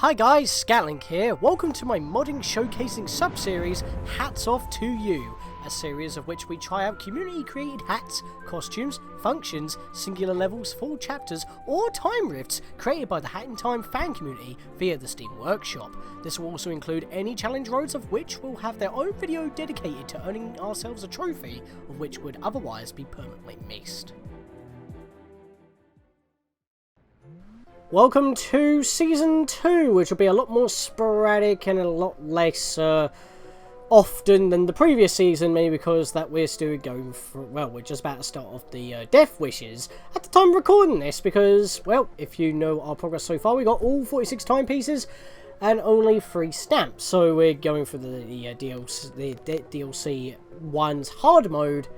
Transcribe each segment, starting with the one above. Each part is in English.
Hi guys, Scatlink here. Welcome to my modding showcasing sub-series, Hats Off to You, a series of which we try out community-created hats, costumes, functions, singular levels, full chapters, or time rifts created by the Hat in Time fan community via the Steam Workshop. This will also include any challenge roads of which will have their own video dedicated to earning ourselves a trophy, of which would otherwise be permanently missed. Welcome to Season 2, which will be a lot more sporadic and a lot less often than the previous season, maybe because that we're still going for, well, we're just about to start off the Death Wishes at the time of recording this, because, well, if you know our progress so far, we got all 46 timepieces and only 3 stamps, so we're going for the DLC 1's hard mode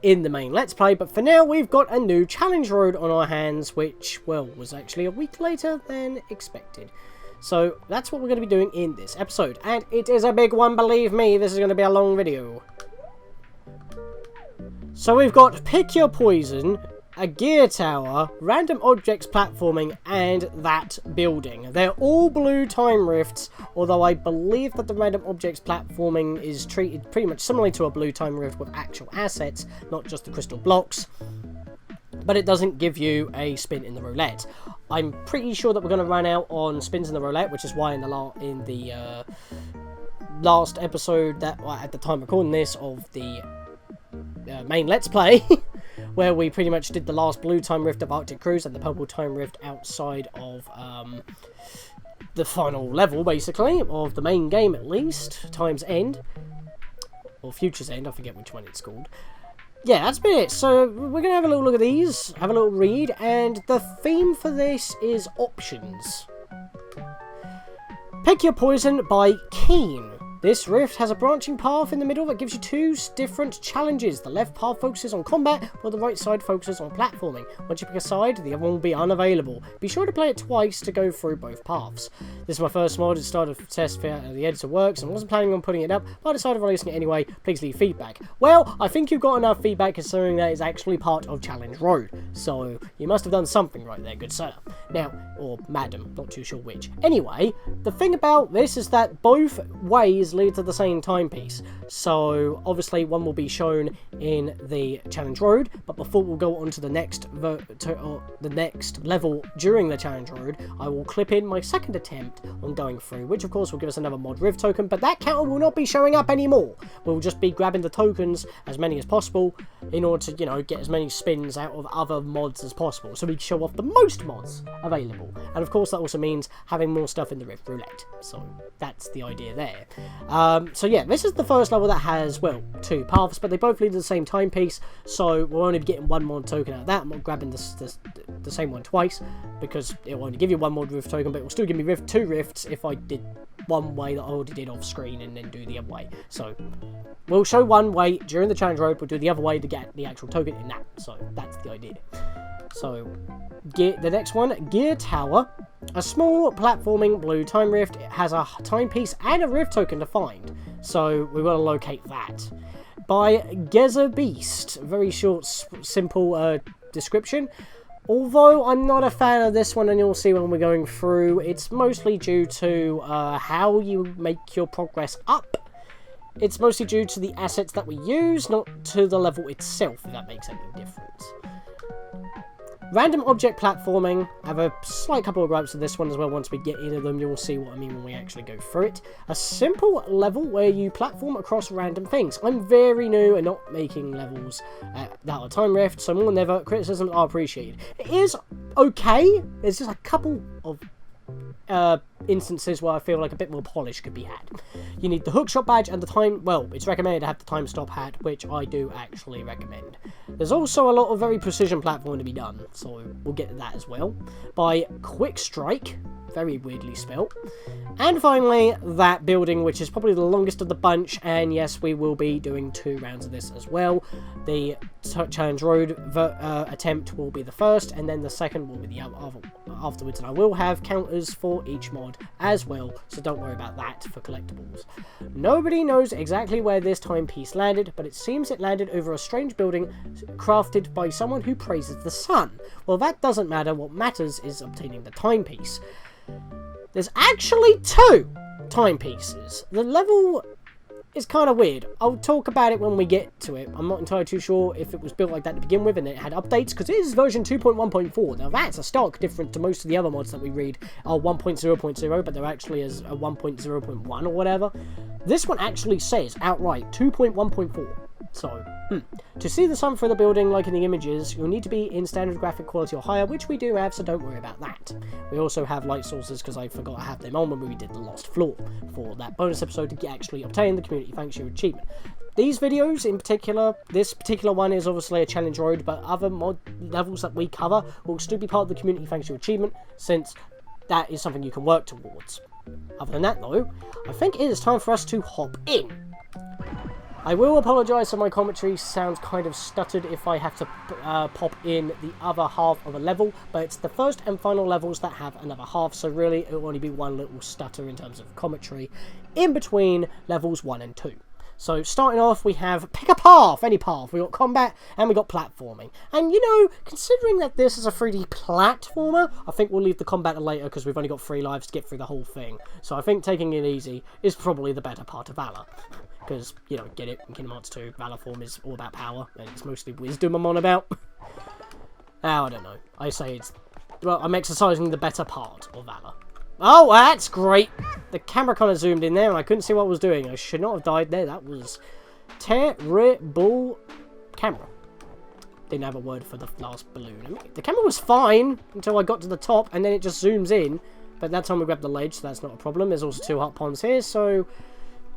in the main Let's Play, but for now we've got a new challenge road on our hands, which, well, was actually a week later than expected. So that's what we're going to be doing in this episode, and it is a big one, believe me. This is going to be a long video. So we've got Pick Your Poison, a gear tower, random objects platforming, and that building. They're all blue time rifts, although I believe that the random objects platforming is treated pretty much similarly to a blue time rift with actual assets, not just the crystal blocks. But it doesn't give you a spin in the roulette. I'm pretty sure that we're going to run out on spins in the roulette, which is why in the last episode, that at the time recording this, of the main Let's Play, where we pretty much did the last blue time rift of Arctic Cruise and the purple time rift outside of the final level, basically, of the main game at least, Time's End, or Future's End, I forget which one it's called. Yeah, that's been it. So we're going to have a little look at these, have a little read, and the theme for this is options. Pick Your Poison by Keen. This rift has a branching path in the middle that gives you 2 different challenges. The left path focuses on combat, while the right side focuses on platforming. Once you pick a side, the other one will be unavailable. Be sure to play it twice to go through both paths. This is my first mod. It started a test for the editor works, and I wasn't planning on putting it up, but I decided releasing it anyway. Please leave feedback. Well, I think you've got enough feedback considering that it's actually part of Challenge Road. So you must have done something right there, good sir. Now, or madam, not too sure which. Anyway, the thing about this is that both ways lead to the same timepiece. So obviously one will be shown in the challenge road, but before we'll go on to the next level during the challenge road, I will clip in my second attempt on going through, which of course will give us another mod rift token, but that counter will not be showing up anymore. We'll just be grabbing the tokens, as many as possible, in order to, you know, get as many spins out of other mods as possible, so we can show off the most mods available. And of course that also means having more stuff in the rift roulette, so that's the idea there. So yeah, this is the first level that has, well, 2 paths, but they both lead to the same timepiece, so we'll only be getting 1 mod token out of that. I'm not grabbing the same one twice, because it will only give you 1 mod rift token, but it will still give me 2 rifts if I did one way that I already did off screen and then do the other way. So we'll show one way during the challenge road, we'll do the other way to get the actual token in that. So that's the idea. So the next one, Gear Tower. A small platforming blue time rift. It has a timepiece and a rift token to find, so we want to locate that. By Geza Beast. Very short, simple description. Although I'm not a fan of this one, and you'll see when we're going through, it's mostly due to how you make your progress up. It's mostly due to the assets that we use, not to the level itself, if that makes any difference. Random object platforming. I have a slight couple of gripes with this one as well. Once we get into them, you'll see what I mean when we actually go through it. A simple level where you platform across random things. I'm very new and not making levels that are time rift, so more than ever, criticisms are appreciated. It is okay. There's just a couple of instances where I feel like a bit more polish could be had. You need the hookshot badge and the time, well, it's recommended to have the time stop hat, which I do actually recommend. There's also a lot of very precision platforming to be done, so we'll get to that as well. By Quick Strike, very weirdly spelt. And finally, that building, which is probably the longest of the bunch, and yes, we will be doing 2 rounds of this as well. The challenge road attempt will be the first, and then the second will be the other afterwards, and I will have counters for each mod as well, so don't worry about that for collectibles. Nobody knows exactly where this timepiece landed, but it seems it landed over a strange building crafted by someone who praises the sun. Well, that doesn't matter. What matters is obtaining the timepiece. there's actually 2 timepieces. The level is kind of weird. I'll talk about it when we get to it. I'm not entirely too sure if it was built like that to begin with and it had updates, because it is version 2.1.4. Now that's a stark difference to most of the other mods that we read are 1.0.0, but they're actually as a 1.0.1 or whatever. This one actually says outright 2.1.4. So, to see the sun through the building like in the images, you'll need to be in standard graphic quality or higher, which we do have, so don't worry about that. We also have light sources, because I forgot to have them on when we did the Lost Floor for that bonus episode to actually obtain the Community Thanks You achievement. These videos in particular, this particular one is obviously a challenge road, but other mod levels that we cover will still be part of the Community Thanks You achievement, since that is something you can work towards. Other than that though, I think it is time for us to hop in. I will apologise if my commentary sounds kind of stuttered if I have to pop in the other half of a level, but it's the first and final levels that have another half, so really it will only be one little stutter in terms of commentary in between levels 1 and 2. So starting off, we have pick a path, any path. We got combat and we got platforming. And you know, considering that this is a 3D platformer, I think we'll leave the combat later because we've only got 3 lives to get through the whole thing. So I think taking it easy is probably the better part of Valor. Because, you know, get it, in Kingdom Hearts 2, Valor form is all about power, and it's mostly wisdom I'm on about. I don't know. I say it's... Well, I'm exercising the better part of Valor. Oh, that's great! The camera kind of zoomed in there, and I couldn't see what I was doing. I should not have died there. That was terrible camera. Didn't have a word for the last balloon. I mean, the camera was fine until I got to the top, and then it just zooms in. But that time we grabbed the ledge, so that's not a problem. There's also 2 hot ponds here, so...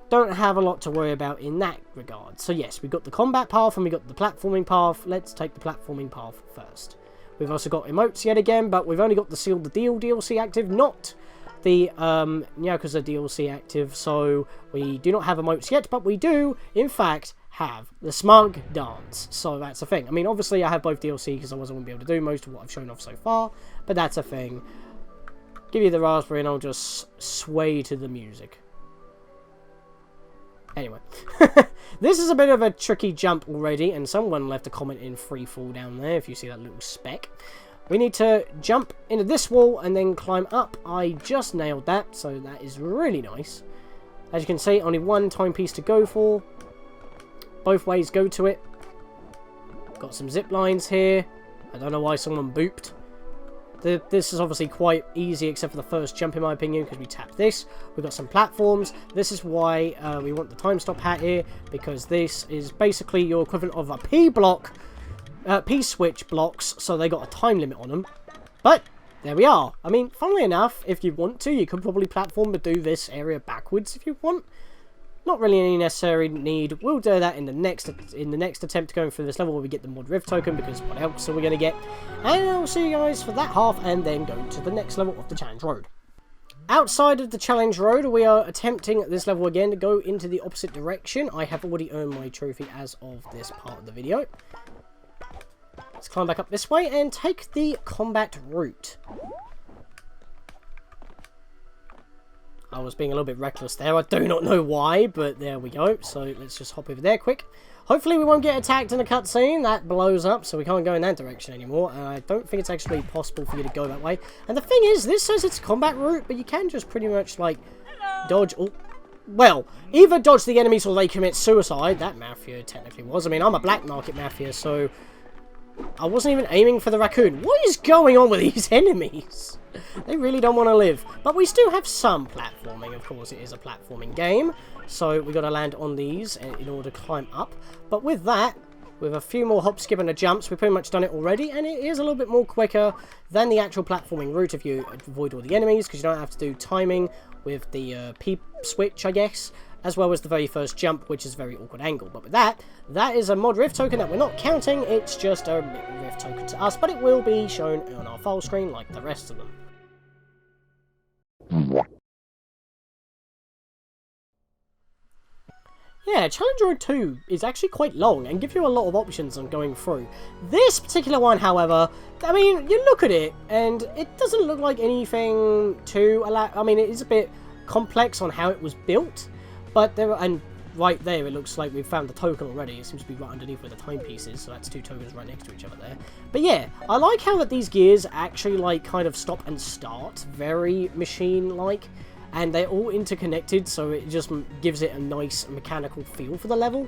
don't have a lot to worry about in that regard. So yes, we've got the combat path and we've got the platforming path. Let's take the platforming path first. We've also got emotes yet again, but we've only got the Seal the Deal DLC active, not the Yakuza DLC active. So we do not have emotes yet, but we do, in fact, have the Smug Dance. So that's a thing. I mean, obviously I have both DLC because I wasn't going to be able to do most of what I've shown off so far, but that's a thing. Give you the raspberry and I'll just sway to the music. Anyway, this is a bit of a tricky jump already, and someone left a comment in free fall down there, if you see that little speck. We need to jump into this wall and then climb up. I just nailed that, so that is really nice. As you can see, only 1 timepiece to go for. Both ways go to it. Got some zip lines here. I don't know why someone booped. This is obviously quite easy except for the first jump in my opinion, because we tap this. We've got some platforms. This is why we want the time stop hat here, because this is basically your equivalent of a P-switch blocks, so they got a time limit on them. But there we are. I mean, funnily enough, if you want to, you could probably platform but do this area backwards if you want. Not really any necessary need. We'll do that in the next attempt going through this level where we get the mod rift token, because what else are we going to get? And I'll see you guys for that half and then go to the next level of the challenge road. Outside of the challenge road, we are attempting at this level again to go into the opposite direction. I have already earned my trophy as of this part of the video. Let's climb back up this way and take the combat route. I was being a little bit reckless there. I do not know why, but there we go. So let's just hop over there quick. Hopefully we won't get attacked in a cutscene. That blows up, so we can't go in that direction anymore. And I don't think it's actually possible for you to go that way. And the thing is, this says it's a combat route, but you can just pretty much, like, dodge... Oh, well, either dodge the enemies or they commit suicide. That mafia technically was. I mean, I'm a black market mafia, so... I wasn't even aiming for the raccoon. What is going on with these enemies? They really don't want to live. But we still have some platforming. Of course, it is a platforming game. So we got to land on these in order to climb up. But with that, with a few more hop, skip, and a jumps, we've pretty much done it already. And it is a little bit more quicker than the actual platforming route if you avoid all the enemies, because you don't have to do timing with the P switch, I guess, as well as the very first jump, which is a very awkward angle. But with that, that is a mod rift token that we're not counting. It's just a rift token to us, but it will be shown on our file screen like the rest of them. Yeah, Challenge Road 2 is actually quite long and gives you a lot of options on going through. This particular one, however, I mean, you look at it and it doesn't look like anything too... I mean, it is a bit complex on how it was built, but there are, and right there, it looks like we've found the token already. It seems to be right underneath where the timepiece is, so that's 2 tokens right next to each other there. But yeah, I like how that these gears actually, like, kind of stop and start. Very machine-like. And they're all interconnected, so it just gives it a nice mechanical feel for the level.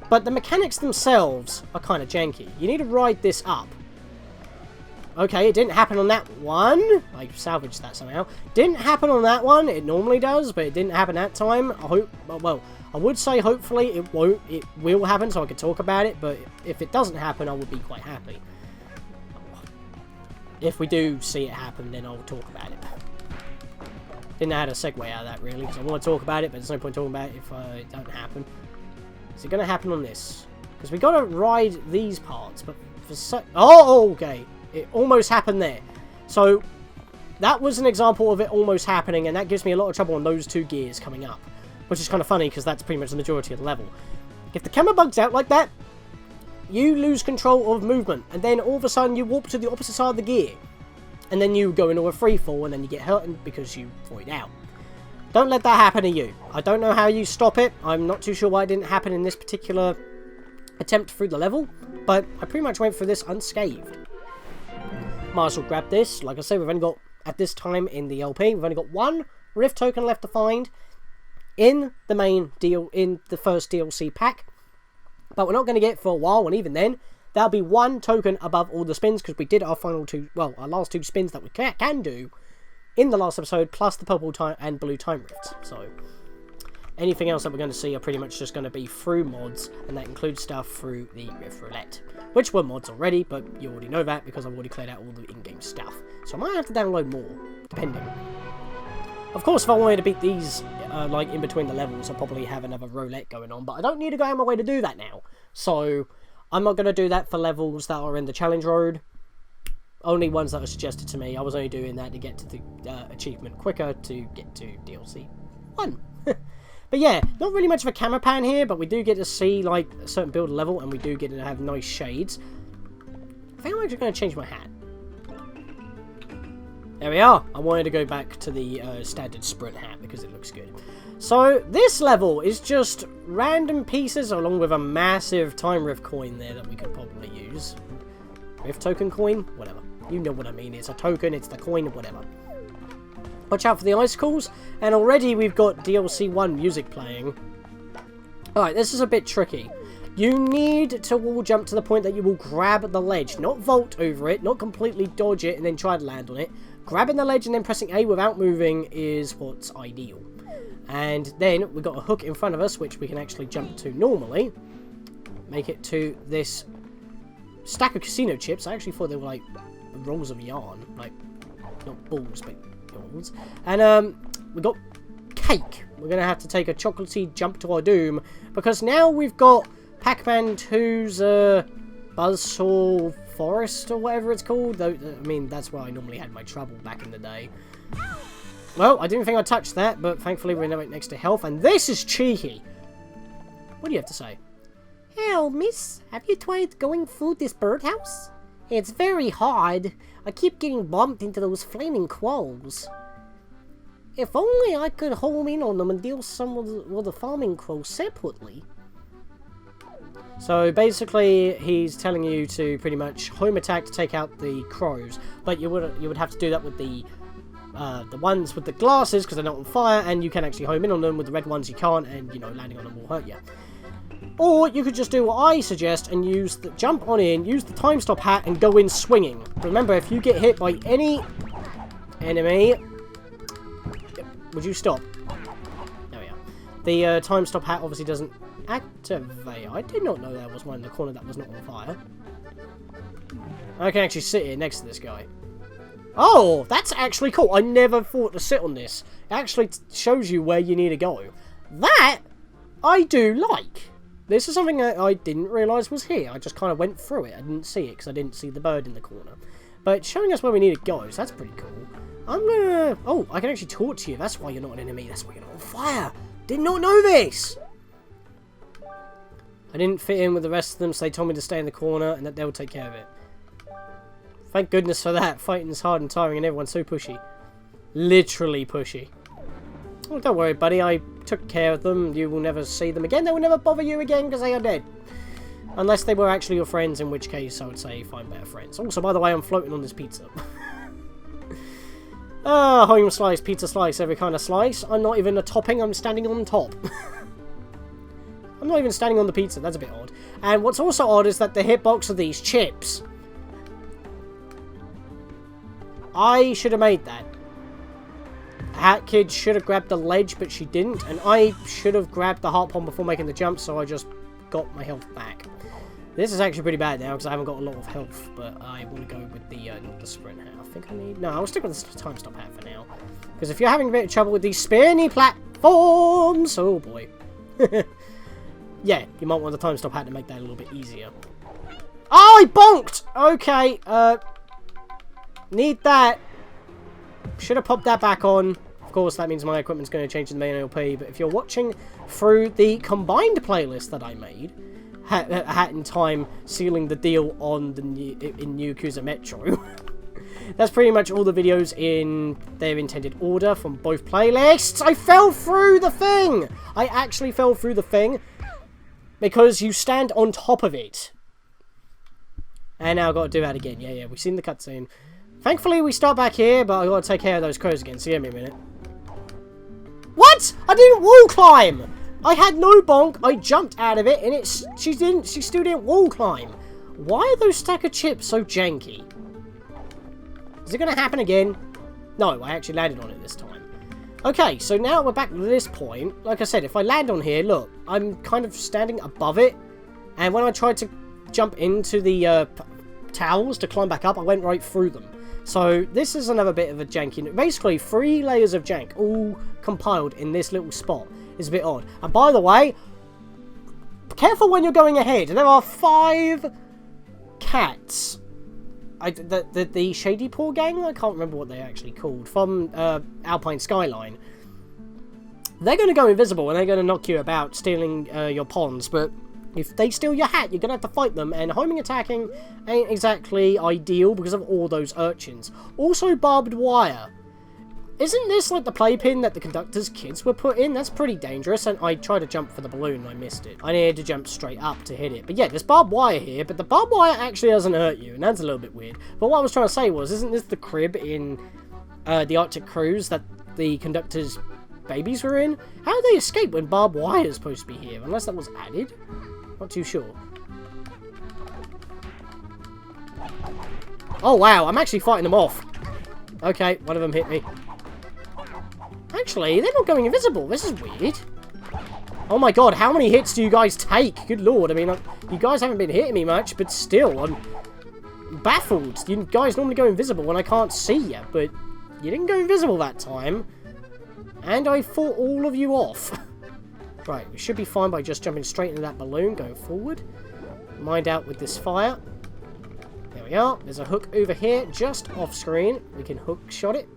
But the mechanics themselves are kind of janky. You need to ride this up. Okay, it didn't happen on that one. I salvaged that somehow. Didn't happen on that one. It normally does, but it didn't happen that time. I hope, well, I would say hopefully it won't. It will happen, so I could talk about it. But if it doesn't happen, I would be quite happy. If we do see it happen, then I'll talk about it. Didn't know how to segue out of that, really, because I want to talk about it, but there's no point talking about it if it don't happen. Is it going to happen on this? Because we got to ride these parts, but for oh, okay. It almost happened there. So, that was an example of it almost happening, and that gives me a lot of trouble on those 2 gears coming up. Which is kind of funny, because that's pretty much the majority of the level. If the camera bugs out like that, you lose control of movement, and then all of a sudden you warp to the opposite side of the gear. And then you go into a free fall, and then you get hurt because you void out. Don't let that happen to you. I don't know how you stop it. I'm not too sure why it didn't happen in this particular attempt through the level, but I pretty much went through this unscathed. Might as well grab this. Like I said, we've only got, at this time in the LP, we've only got 1 Rift token left to find in the main deal, in the first DLC pack. But we're not going to get it for a while, and even then, that'll be 1 token above all the spins, because we did our final 2, well, our last 2 spins that we can do in the last episode, plus the purple time and blue time rifts. So, anything else that we're going to see are pretty much just going to be through mods, and that includes stuff through the Rift Roulette, which were mods already, but you already know that because I've already cleared out all the in-game stuff. So I might have to download more, depending. Of course, if I wanted to beat these, like, in between the levels, I'll probably have another roulette going on, but I don't need to go out of my way to do that now. So, I'm not going to do that for levels that are in the challenge road. Only ones that are suggested to me. I was only doing that to get to the achievement quicker to get to DLC 1. But yeah, not really much of a camera pan here, but we do get to see, like, a certain build level, and we do get to have nice shades. I think I'm actually going to change my hat. There we are. I wanted to go back to the standard sprint hat because it looks good. So, this level is just random pieces along with a massive time rift coin there that we could probably use. Rift token coin? Whatever. You know what I mean. It's a token, it's the coin, whatever. Watch out for the icicles, and already we've got DLC 1 music playing. Alright, this is a bit tricky. You need to wall jump to the point that you will grab the ledge, not vault over it, not completely dodge it and then try to land on it. Grabbing the ledge and then pressing A without moving is what's ideal. And then we've got a hook in front of us, which we can actually jump to normally. Make it to this stack of casino chips. I actually thought they were like rolls of yarn, like not balls, but yarns. And we got cake. We're gonna have to take a chocolatey jump to our doom because now we've got Pac-Man 2's Buzzsaw Forest or whatever it's called. Though I mean, that's where I normally had my trouble back in the day. Well, I didn't think I'd touch that, but thankfully we're right next to health, and this is cheeky. What do you have to say? Hell, miss, have you tried going through this birdhouse? It's very hard. I keep getting bumped into those flaming qualls. If only I could home in on them and deal some with the farming crows separately. So basically, he's telling you to pretty much home attack to take out the crows, but you would have to do that with the ones with the glasses because they're not on fire, and you can actually home in on them. With the red ones, you can't, and you know, landing on them will hurt you. Or you could just do what I suggest and use the jump on in, use the time stop hat, and go in swinging. Remember, if you get hit by any enemy, would you stop? There we are. The time stop hat obviously doesn't activate. I did not know there was one in the corner that was not on fire. I can actually sit here next to this guy. Oh, that's actually cool. I never thought to sit on this. It actually shows you where you need to go. That I do like. This is something that I didn't realise was here. I just kind of went through it. I didn't see it because I didn't see the bird in the corner. But it's showing us where we need to go, so that's pretty cool. I'm gonna... Oh, I can actually talk to you. That's why you're not an enemy. That's why you're not on fire. Did not know this. I didn't fit in with the rest of them, so they told me to stay in the corner and that they'll take care of it. Thank goodness for that. Fighting is hard and tiring and everyone's so pushy. Literally pushy. Oh, don't worry, buddy. I took care of them. You will never see them again. They will never bother you again because they are dead. Unless they were actually your friends, in which case I would say find better friends. Also, by the way, I'm floating on this pizza. Home slice, pizza slice, every kind of slice. I'm not even a topping, I'm standing on top. I'm not even standing on the pizza, that's a bit odd. And what's also odd is that the hitbox of these chips. I should have made that. Hat Kid should have grabbed the ledge, but she didn't. And I should have grabbed the heart bomb before making the jump, so I just got my health back. This is actually pretty bad now, because I haven't got a lot of health, but I want to go with the, not the sprint hat. I think I need... No, I'll stick with the time stop hat for now. Because if you're having a bit of trouble with these spinny platforms... Oh, boy. Yeah, you might want the time stop hat to make that a little bit easier. Oh, I bonked! Okay, need that. Should have popped that back on. Of course, that means my equipment's going to change to the main LP, but if you're watching through the combined playlist that I made... Hat in Time sealing the deal on the in New Yakuza Metro. That's pretty much all the videos in their intended order from both playlists. I fell through the thing! I actually fell through the thing because you stand on top of it. And now I've got to do that again. Yeah, we've seen the cutscene. Thankfully, we start back here, but I've got to take care of those crows again, so give me a minute. What? I didn't wall climb! I had no bonk, I jumped out of it, and she still didn't wall climb. Why are those stack of chips so janky? Is it going to happen again? No, I actually landed on it this time. Okay, so now we're back to this point. Like I said, if I land on here, look, I'm kind of standing above it, and when I tried to jump into the towers to climb back up, I went right through them. So this is another bit of a janky... Basically, 3 layers of jank, all compiled in this little spot. Is a bit odd. And by the way, careful when you're going ahead. There are 5 cats. The Shady Paw Gang? I can't remember what they're actually called. From Alpine Skyline. They're going to go invisible and they're going to knock you about, stealing your ponds. But if they steal your hat, you're going to have to fight them. And homing attacking ain't exactly ideal because of all those urchins. Also barbed wire. Isn't this like the playpen that the conductor's kids were put in? That's pretty dangerous, and I tried to jump for the balloon and I missed it. I needed to jump straight up to hit it. But yeah, there's barbed wire here, but the barbed wire actually doesn't hurt you, and that's a little bit weird. But what I was trying to say was, isn't this the crib in the Arctic Cruise that the conductor's babies were in? How did they escape when barbed wire is supposed to be here? Unless that was added? Not too sure. Oh wow, I'm actually fighting them off. Okay, one of them hit me. Actually, they're not going invisible. This is weird. Oh my god, how many hits do you guys take? Good lord, I mean, you guys haven't been hitting me much, but still, I'm baffled. You guys normally go invisible when I can't see you, but you didn't go invisible that time. And I fought all of you off. Right, we should be fine by just jumping straight into that balloon, going forward. Mind out with this fire. There we are. There's a hook over here, just off screen. We can hook shot it.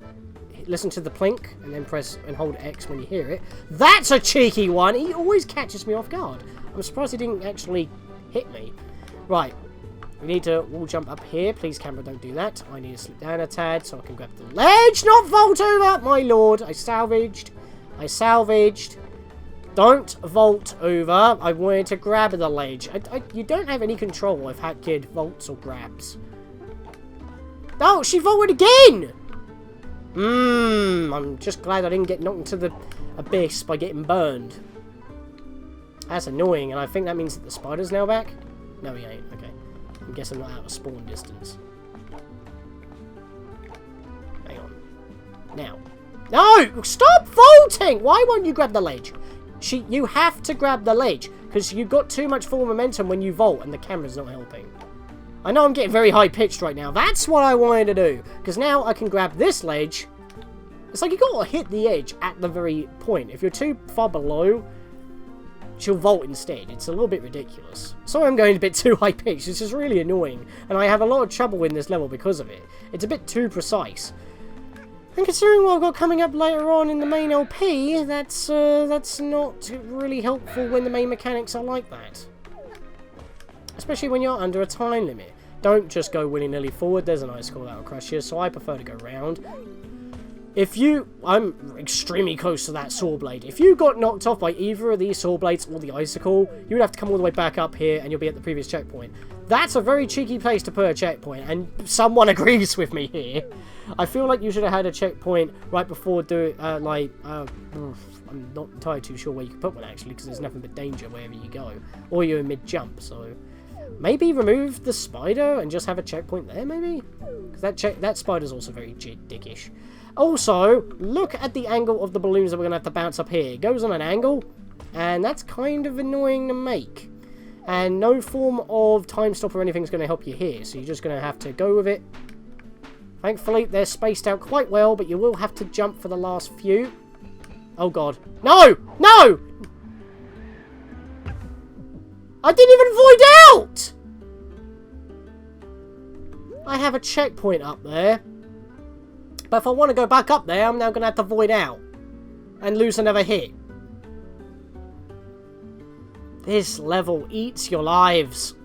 Listen to the plink, and then press and hold X when you hear it. That's a cheeky one! He always catches me off guard. I'm surprised he didn't actually hit me. Right. We need to wall jump up here. Please, camera, don't do that. I need to slip down a tad so I can grab the ledge, not vault over! My lord, I salvaged. Don't vault over. I wanted to grab the ledge. You don't have any control if Hat Kid vaults or grabs. Oh, she vaulted again! I'm just glad I didn't get knocked into the abyss by getting burned. That's annoying, and I think that means that the spider's now back? No, he ain't. Okay. I guess I'm not out of spawn distance. Hang on. Now. No! Stop vaulting! Why won't you grab the ledge? You have to grab the ledge, because you've got too much forward momentum when you vault, and the camera's not helping. I know I'm getting very high-pitched right now. That's what I wanted to do. Because now I can grab this ledge. It's like you got to hit the edge at the very point. If you're too far below, she'll vault instead. It's a little bit ridiculous. Sorry I'm going a bit too high-pitched. It's just really annoying. And I have a lot of trouble in this level because of it. It's a bit too precise. And considering what I've got coming up later on in the main LP, that's not really helpful when the main mechanics are like that. Especially when you're under a time limit. Don't just go willy-nilly forward. There's an ice call that'll crush you, so I prefer to go round. I'm extremely close to that saw blade. If you got knocked off by either of these saw blades or the icicle, you would have to come all the way back up here and you'll be at the previous checkpoint. That's a very cheeky place to put a checkpoint, and someone agrees with me here. I feel like you should have had a checkpoint right before I'm not entirely too sure where you can put one actually, because there's nothing but danger wherever you go. Or you're in mid-jump, so... Maybe remove the spider and just have a checkpoint there, maybe? Because that spider's also very dickish. Also, look at the angle of the balloons that we're going to have to bounce up here. It goes on an angle, and that's kind of annoying to make. And no form of time stop or anything is going to help you here, so you're just going to have to go with it. Thankfully, they're spaced out quite well, but you will have to jump for the last few. Oh, God. No! No! I didn't even void out! I have a checkpoint up there. But if I want to go back up there, I'm now going to have to void out. And lose another hit. This level eats your lives.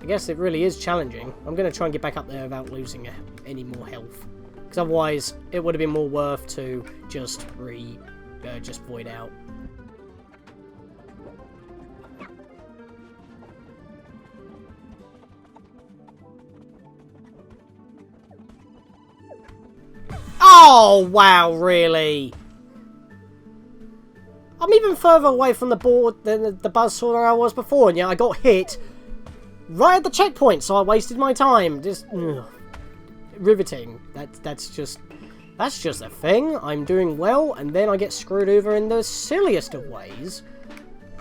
I guess it really is challenging. I'm going to try and get back up there without losing any more health. Because otherwise, it would have been more worth to just void out. Oh, wow, really? I'm even further away from the board than the buzzsaw than I was before, and yet I got hit right at the checkpoint, so I wasted my time. Just riveting. That's just a thing. I'm doing well, and then I get screwed over in the silliest of ways.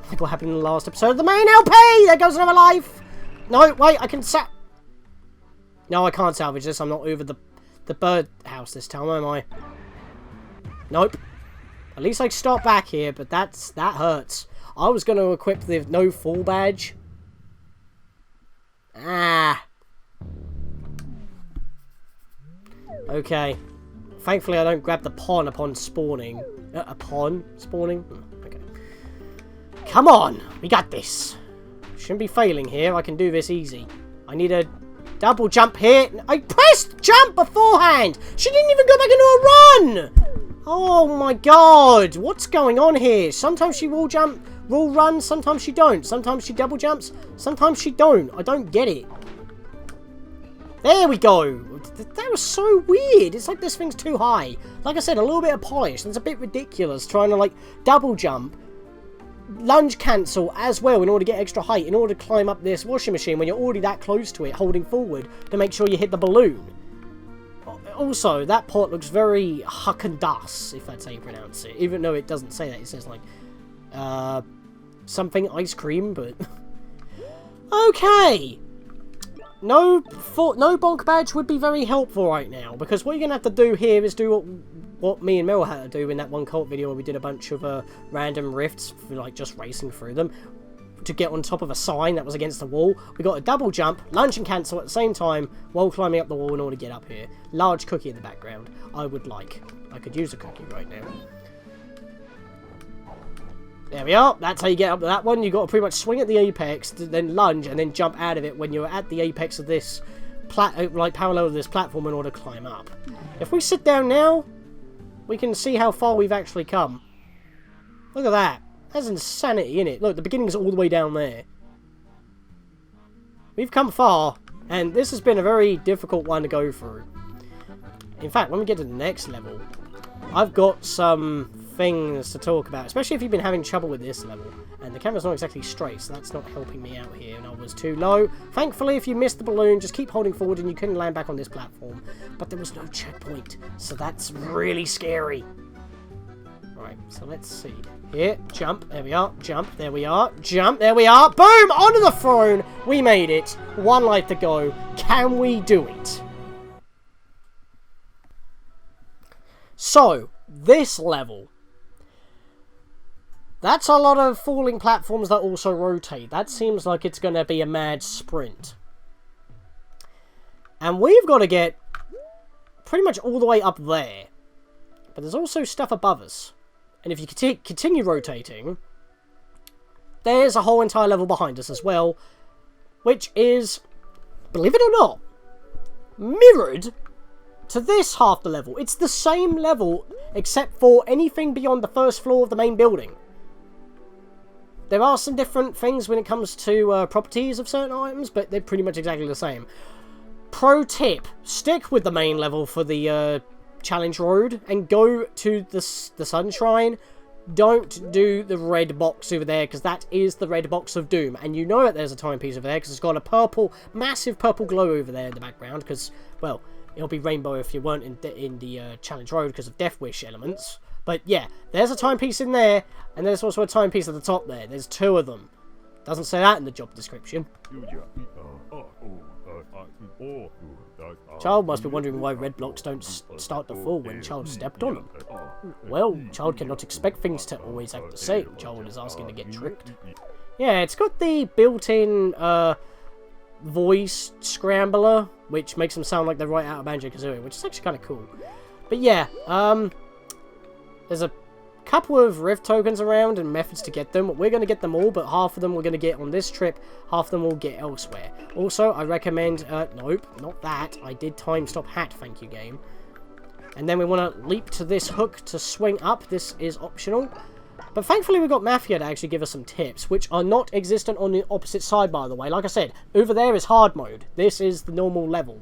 Like what happened in the last episode of the main LP! There goes another life! No, wait, I can No, I can't salvage this. I'm not over the bird house this time, am I? Nope. At least I start back here, but that hurts. I was going to equip the no fall badge. Ah. Okay. Thankfully, I don't grab the pon upon spawning. Upon spawning? Okay. Come on! We got this. Shouldn't be failing here. I can do this easy. I need a double jump here. I pressed jump beforehand! She didn't even go back into a run! Oh my god! What's going on here? Sometimes she will run, sometimes she don't. Sometimes she double jumps, sometimes she don't. I don't get it. There we go! That was so weird. It's like this thing's too high. Like I said, a little bit of polish. It's a bit ridiculous trying to, like, double jump, lunge cancel as well in order to get extra height, in order to climb up this washing machine when you're already that close to it, holding forward to make sure you hit the balloon. Also, that pot looks very Haagen-Dazs, if that's how you pronounce it. Even though it doesn't say that, it says like, something ice cream, but... Okay! No bonk badge would be very helpful right now, because what you're going to have to do here is do what me and Mel had to do in that one cult video where we did a bunch of random rifts, for, like, just racing through them, to get on top of a sign that was against the wall. We got a double jump, lunge and cancel at the same time, while climbing up the wall in order to get up here. Large cookie in the background. I could use a cookie right now. There we are. That's how you get up to that one. You got to pretty much swing at the apex, then lunge, and then jump out of it when you're at the apex of this, like parallel to this platform in order to climb up. If we sit down now, we can see how far we've actually come. Look at that. That's insanity, innit? Look, the beginning's all the way down there. We've come far, and this has been a very difficult one to go through. In fact, when we get to the next level, I've got some things to talk about, especially if you've been having trouble with this level. And the camera's not exactly straight, so that's not helping me out here, and I was too low. Thankfully, if you missed the balloon, just keep holding forward and you couldn't land back on this platform. But there was no checkpoint, so that's really scary. Right, so let's see. Here, jump, there we are, jump, there we are, jump, there we are, boom, onto the throne, we made it, one life to go, can we do it? So, this level, that's a lot of falling platforms that also rotate, that seems like it's going to be a mad sprint. And we've got to get pretty much all the way up there, but there's also stuff above us. And if you continue rotating, there's a whole entire level behind us as well, which is, believe it or not, mirrored to this half the level. It's the same level, except for anything beyond the first floor of the main building. There are some different things when it comes to properties of certain items, but they're pretty much exactly the same. Pro tip, stick with the main level for the challenge road and go to the Sunshine. Don't do the red box over there, because that is the red box of doom. And you know that there's a timepiece over there, because it's got a purple, massive purple glow over there in the background, because, well, it'll be rainbow if you weren't in the challenge road because of Death Wish elements. But yeah, there's a timepiece in there, and there's also a timepiece at the top there. There's 2 of them. Doesn't say that in the job description. Child must be wondering why red blocks don't start to fall when child stepped on them. Well, child cannot expect things to always act the same. Child is asking to get tricked. Yeah, it's got the built-in voice scrambler, which makes them sound like they're right out of Banjo-Kazooie, which is actually kind of cool. But yeah, there's a couple of Rift tokens around and methods to get them. We're going to get them all, but half of them we're going to get on this trip, half of them we'll get elsewhere. Also, I recommend, nope, not that. I did time stop hat, thank you game. And then we want to leap to this hook to swing up. This is optional. But thankfully we got Mafia to actually give us some tips, which are not existent on the opposite side, by the way. Like I said, over there is hard mode. This is the normal level.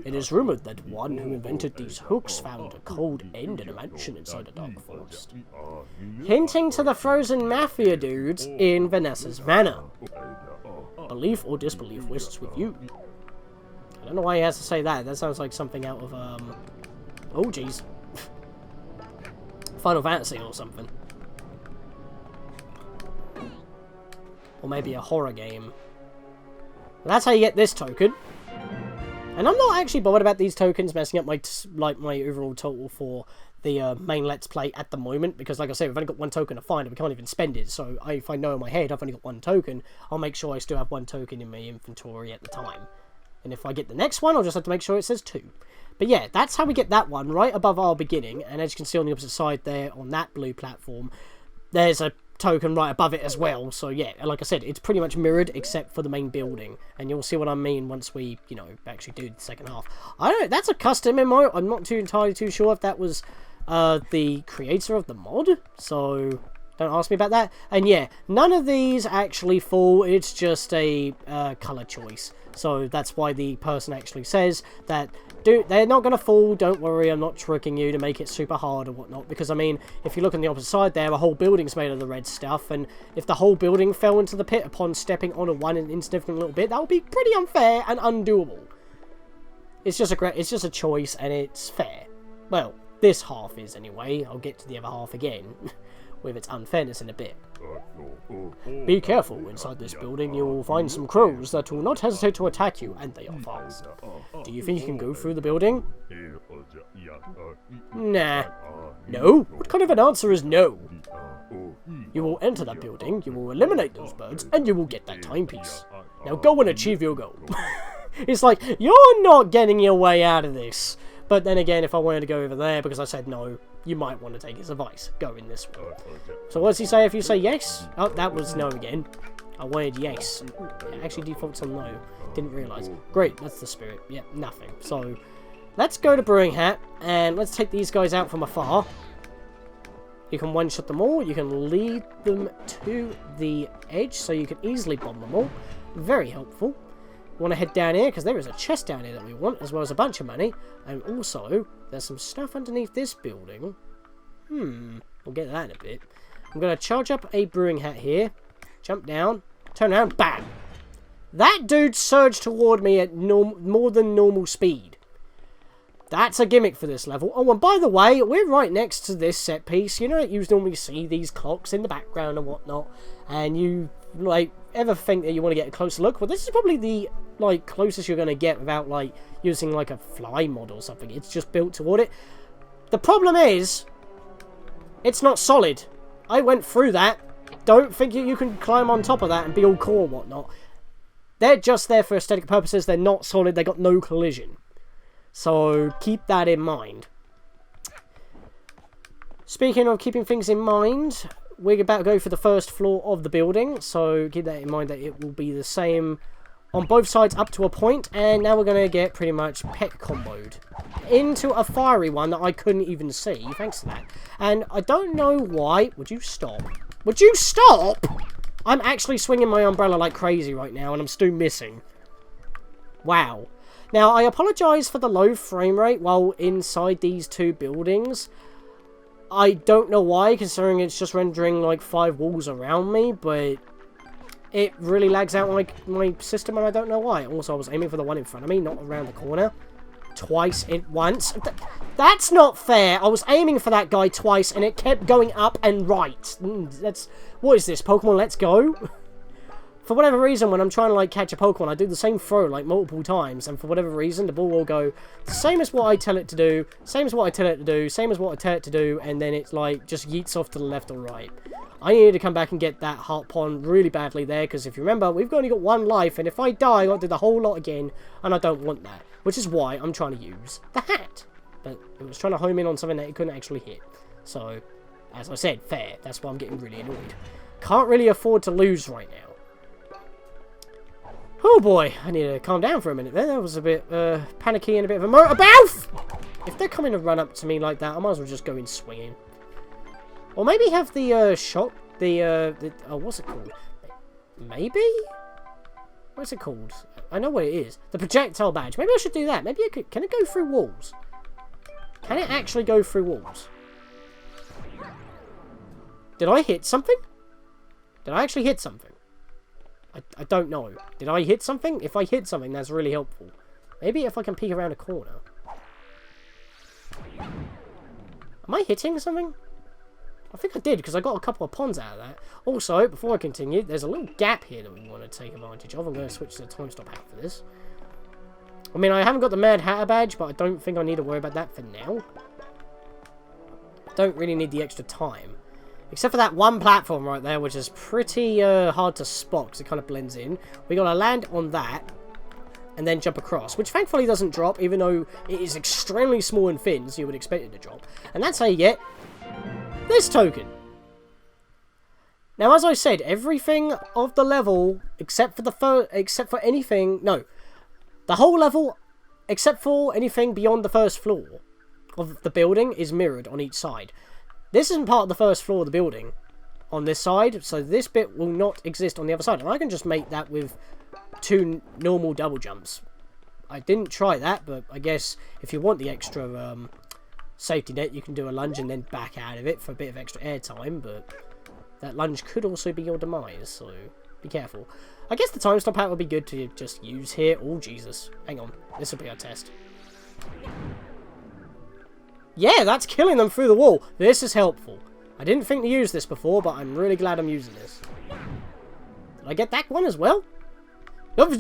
It is rumoured that one who invented these hooks found a cold end in a mansion inside a dark forest. Hinting to the frozen Mafia dudes in Vanessa's manor. Belief or disbelief rests with you. I don't know why he has to say that. That sounds like something out of, oh jeez. Final Fantasy or something. Or maybe a horror game. That's how you get this token. And I'm not actually bothered about these tokens messing up my my overall total for the main Let's Play at the moment, because like I said, we've only got 1 token to find and we can't even spend it. So if I know in my head I've only got 1 token, I'll make sure I still have 1 token in my inventory at the time. And if I get the next one, I'll just have to make sure it says 2. But yeah, that's how we get that one right above our beginning. And as you can see on the opposite side there on that blue platform, there's a token right above it as well. So yeah, like I said, it's pretty much mirrored except for the main building, and you'll see what I mean once we, you know, actually do the second half. I don't know, that's a custom MMO. I'm not entirely too sure if that was the creator of the mod, so don't ask me about that. And yeah, none of these actually fall. It's just a color choice, so that's why the person actually says that they're not going to fall, don't worry, I'm not tricking you to make it super hard or whatnot, because I mean, if you look on the opposite side there, a whole building's made of the red stuff, and if the whole building fell into the pit upon stepping on one insignificant little bit, that would be pretty unfair and undoable. It's just a choice, and it's fair. Well, this half is anyway. I'll get to the other half again, with its unfairness in a bit. Be careful, inside this building you will find some crows that will not hesitate to attack you, and they are fast. Do you think you can go through the building? Nah. No? What kind of an answer is no? You will enter that building, you will eliminate those birds, and you will get that timepiece. Now go and achieve your goal. It's like, you're not getting your way out of this. But then again, if I wanted to go over there because I said no, you might want to take his advice. Go in this way. So what does he say if you say yes? Oh, that was no again. I wanted yes. It actually defaults on no. Didn't realise. Great, that's the spirit. Yep, nothing. So, let's go to Brewing Hat, and let's take these guys out from afar. You can one-shot them all. You can lead them to the edge, so you can easily bomb them all. Very helpful. We want to head down here, because there is a chest down here that we want, as well as a bunch of money. And also, there's some stuff underneath this building. We'll get to that in a bit. I'm going to charge up a Brewing Hat here. Jump down. Turn around. Bam! That dude surged toward me at more than normal speed. That's a gimmick for this level. Oh, and by the way, we're right next to this set piece. You know, you normally see these clocks in the background and whatnot. And you, like, ever think that you want to get a closer look? Well, this is probably the, like, closest you're going to get without, like, using, like, a fly mod or something. It's just built toward it. The problem is, it's not solid. I went through that. Don't think you can climb on top of that and be all cool and whatnot. They're just there for aesthetic purposes. They're not solid. They got no collision. So keep that in mind. Speaking of keeping things in mind, we're about to go for the first floor of the building. So keep that in mind that it will be the same on both sides up to a point, and now we're going to get pretty much peck comboed into a fiery one that I couldn't even see, thanks to that. And I don't know why. Would you stop? Would you stop? I'm actually swinging my umbrella like crazy right now, and I'm still missing. Wow. Now, I apologise for the low frame rate while inside these two buildings. I don't know why, considering it's just rendering like 5 walls around me, but it really lags out my system, and I don't know why. Also, I was aiming for the one in front of me, not around the corner. Twice at once. That's not fair. I was aiming for that guy twice, and it kept going up and right. What is this, Pokemon Let's Go? For whatever reason, when I'm trying to, like, catch a Pokemon, I do the same throw, like, multiple times, and for whatever reason, the ball will go the same as what I tell it to do, same as what I tell it to do, same as what I tell it to do, and then it's, like, just yeets off to the left or right. I needed to come back and get that heart pond really badly there, because if you remember, we've only got 1 life, and if I die, I've got to do the whole lot again, and I don't want that. Which is why I'm trying to use the hat. But it was trying to home in on something that it couldn't actually hit. So, as I said, fair. That's why I'm getting really annoyed. Can't really afford to lose right now. Oh boy, I need to calm down for a minute there. That was a bit panicky and a bit of a motor-bouth! If they're coming to run up to me like that, I might as well just go in swinging. Or maybe have the shot, oh, what's it called? Maybe? What's it called? I know what it is. The projectile badge. Maybe I should do that. Maybe I could. Can it go through walls? Can it actually go through walls? Did I hit something? Did I actually hit something? I don't know. Did I hit something? If I hit something, that's really helpful. Maybe if I can peek around a corner. Am I hitting something? I think I did, because I got a couple of ponds out of that. Also, before I continue, there's a little gap here that we want to take advantage of. I'm going to switch to the time stop hat for this. I mean, I haven't got the Mad Hatter badge, but I don't think I need to worry about that for now. Don't really need the extra time. Except for that one platform right there, which is pretty hard to spot, because it kind of blends in. We got to land on that, and then jump across, which thankfully doesn't drop, even though it is extremely small and thin, so you would expect it to drop. And that's how you get this token. Now, as I said, everything of the level, except for the whole level, except for anything beyond the first floor of the building, is mirrored on each side. This isn't part of the first floor of the building on this side, so this bit will not exist on the other side. And I can just make that with 2 normal double jumps. I didn't try that, but I guess if you want the extra safety net, you can do a lunge and then back out of it for a bit of extra air time, but that lunge could also be your demise, so be careful. I guess the time stop hat would be good to just use here. Oh, Jesus. Hang on. This will be our test. Yeah, that's killing them through the wall. This is helpful. I didn't think to use this before, but I'm really glad I'm using this. Did I get that one as well? Got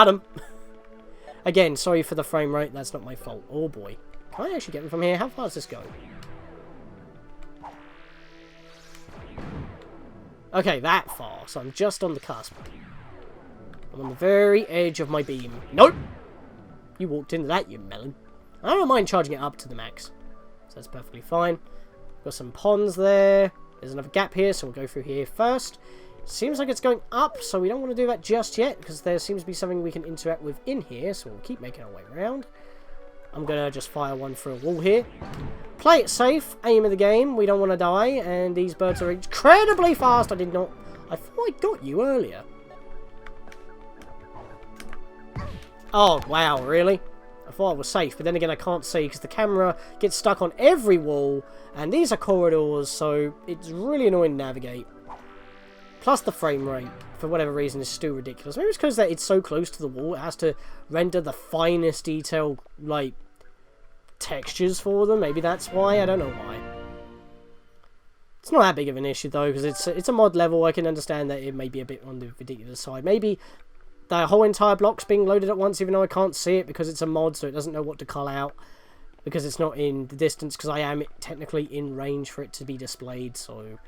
him. Again, sorry for the frame rate. That's not my fault. Oh, boy. Can I actually get them from here? How far does this go? Okay, that far. So I'm just on the cusp. I'm on the very edge of my beam. Nope! You walked into that, you melon. I don't mind charging it up to the max. So that's perfectly fine. Got some ponds there. There's another gap here, so we'll go through here first. Seems like it's going up, so we don't want to do that just yet, because there seems to be something we can interact with in here, so we'll keep making our way around. I'm going to just fire one through a wall here. Play it safe. Aim of the game. We don't want to die, and these birds are incredibly fast. I thought I got you earlier. Oh, wow, really? I thought I was safe, but then again I can't see because the camera gets stuck on every wall, and these are corridors, so it's really annoying to navigate. Plus the frame rate, for whatever reason, is still ridiculous. Maybe it's because that it's so close to the wall, it has to render the finest detail, like, textures for them. Maybe that's why, I don't know why. It's not that big of an issue though, because it's a mod level. I can understand that it may be a bit on the ridiculous side. Maybe the whole entire block's being loaded at once, even though I can't see it because it's a mod, so it doesn't know what to call out. Because it's not in the distance, because I am technically in range for it to be displayed, so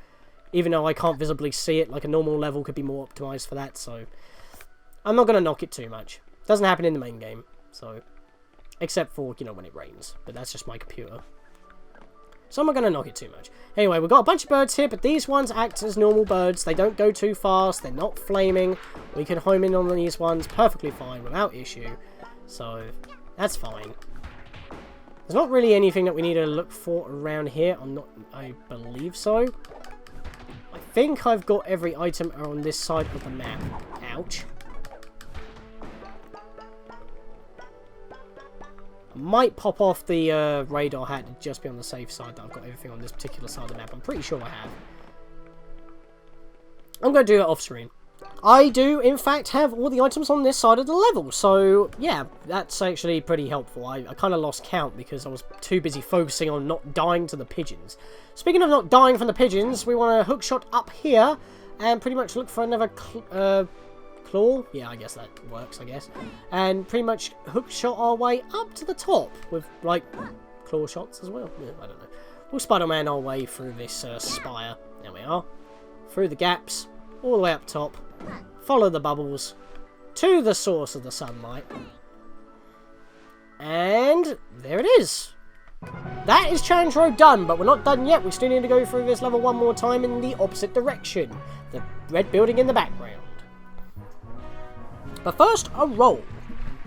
even though I can't visibly see it, like a normal level could be more optimized for that, so I'm not going to knock it too much. Doesn't happen in the main game, so except for, you know, when it rains, but that's just my computer. So I'm not going to knock it too much. Anyway, we've got a bunch of birds here, but these ones act as normal birds. They don't go too fast. They're not flaming. We can home in on these ones perfectly fine without issue. So that's fine. There's not really anything that we need to look for around here. I believe so. I think I've got every item on this side of the map. Ouch. I might pop off the radar hat to just be on the safe side that I've got everything on this particular side of the map. I'm pretty sure I have. I'm going to do it off screen. I do, in fact, have all the items on this side of the level. So, yeah, that's actually pretty helpful. I kind of lost count because I was too busy focusing on not dying to the pigeons. Speaking of not dying from the pigeons, we want to hookshot up here and pretty much look for another claw. Yeah, I guess that works, I guess. And pretty much hookshot our way up to the top with, like, claw shots as well. Yeah, I don't know. We'll Spider-Man our way through this spire. There we are. Through the gaps, all the way up top. Follow the bubbles to the source of the sunlight. And there it is. That is Challenge Road done, but we're not done yet. We still need to go through this level one more time in the opposite direction. The red building in the background. But first, a roll.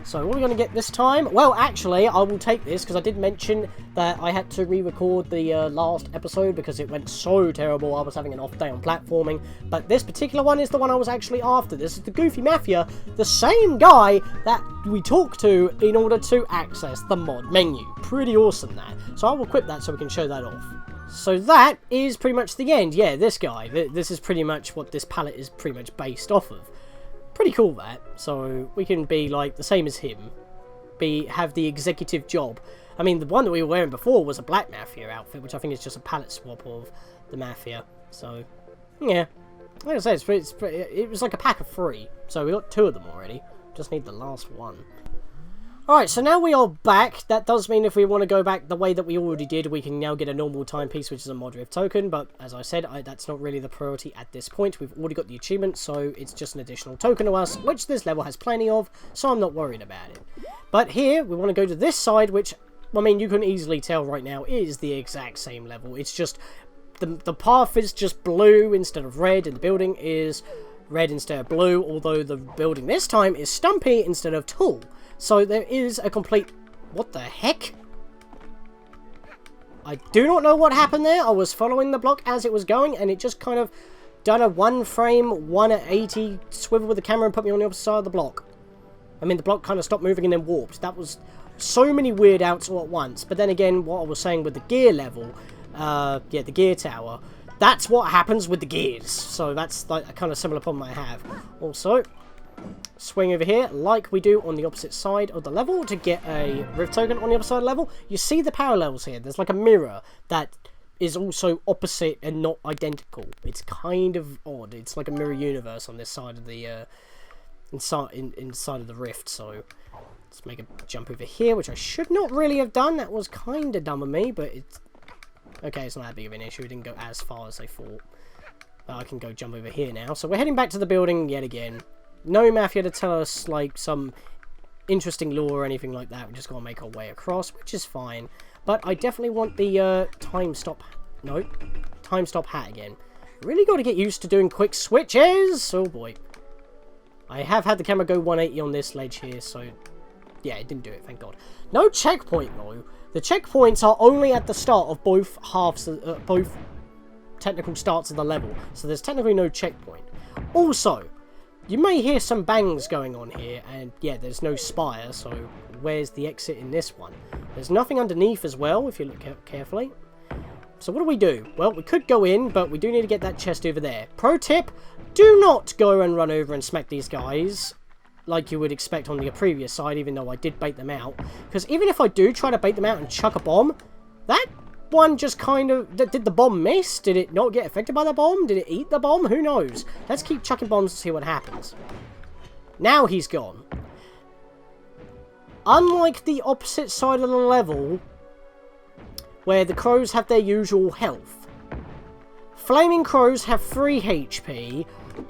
So what are we going to get this time? Well, actually, I will take this because I did mention that I had to re-record the last episode because it went so terrible. I was having an off day on platforming. But this particular one is the one I was actually after. This is the Goofy Mafia, the same guy that we talked to in order to access the mod menu. Pretty awesome, that. So I will equip that so we can show that off. So that is pretty much the end. Yeah, this guy. This is pretty much what this palette is pretty much based off of. Pretty cool, that. So we can be like the same as him, have the executive job. I mean, the one that we were wearing before was a Black Mafia outfit, which I think is just a palette swap of the Mafia. So yeah, like I said, it was like a pack of 3, so we got 2 of them already. Just need the last one. Alright, so now we are back. That does mean if we want to go back the way that we already did, we can now get a normal timepiece, which is a mod rift token. But as I said, that's not really the priority at this point. We've already got the achievement, so it's just an additional token to us, which this level has plenty of, so I'm not worried about it. But here, we want to go to this side, which, I mean, you can easily tell right now is the exact same level. It's just, the path is just blue instead of red, and the building is red instead of blue, although the building this time is stumpy instead of tall. So there is a complete... What the heck? I do not know what happened there. I was following the block as it was going, and it just kind of done a 1-frame, 180 swivel with the camera and put me on the opposite side of the block. I mean, the block kind of stopped moving and then warped. That was so many weird outs all at once. But then again, what I was saying with the gear level, yeah, the gear tower, that's what happens with the gears. So that's like a kind of similar problem I have. Also... swing over here like we do on the opposite side of the level to get a rift token on the opposite side of the level. You see the parallels here. There's like a mirror that is also opposite and not identical. It's kind of odd. It's like a mirror universe on this side of the inside of the rift. So let's make a jump over here, which I should not really have done. That was kind of dumb of me, but it's okay. It's not that big of an issue. It didn't go as far as I thought. But I can go jump over here now. So we're heading back to the building yet again. No Mafia to tell us, like, some interesting lore or anything like that. We just gotta make our way across, which is fine. But I definitely want the, time stop hat again. Really gotta get used to doing quick switches! Oh boy. I have had the camera go 180 on this ledge here, so... yeah, it didn't do it, thank God. No checkpoint, though. The checkpoints are only at the start of both halves, both technical starts of the level. So there's technically no checkpoint. Also... you may hear some bangs going on here, and yeah, there's no spire, so where's the exit in this one? There's nothing underneath as well, if you look carefully. So what do? Well, we could go in, but we do need to get that chest over there. Pro tip, do not go and run over and smack these guys, like you would expect on the previous side, even though I did bait them out. Because even if I do try to bait them out and chuck a bomb, that one just kind of... did the bomb miss? Did it not get affected by the bomb? Did it eat the bomb? Who knows? Let's keep chucking bombs to see what happens. Now he's gone. Unlike the opposite side of the level, where the crows have their usual health, flaming crows have 3 HP,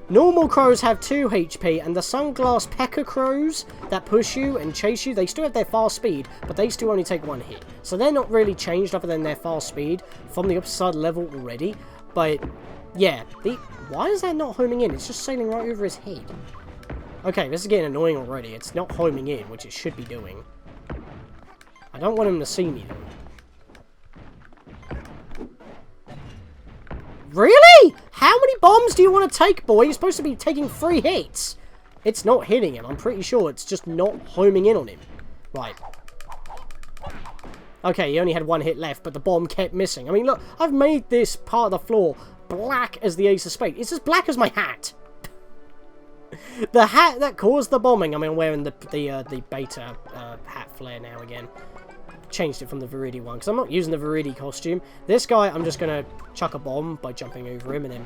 Normal crows have 2 HP, and the sunglass pecker crows that push you and chase you, they still have their fast speed, but they still only take 1 hit. So they're not really changed other than their fast speed from the upper side level already. But, yeah. Why is that not homing in? It's just sailing right over his head. Okay, this is getting annoying already. It's not homing in, which it should be doing. I don't want him to see me, though. Really? How many bombs do you want to take, boy? You're supposed to be taking 3 hits. It's not hitting him. I'm pretty sure it's just not homing in on him. Right. Okay, he only had 1 hit left, but the bomb kept missing. I mean, look, I've made this part of the floor black as the Ace of Spades. It's as black as my hat. The hat that caused the bombing. I mean, I'm wearing the beta hat flare now again. Changed it from the Viridi one, because I'm not using the Viridi costume. This guy, I'm just going to chuck a bomb by jumping over him, and then...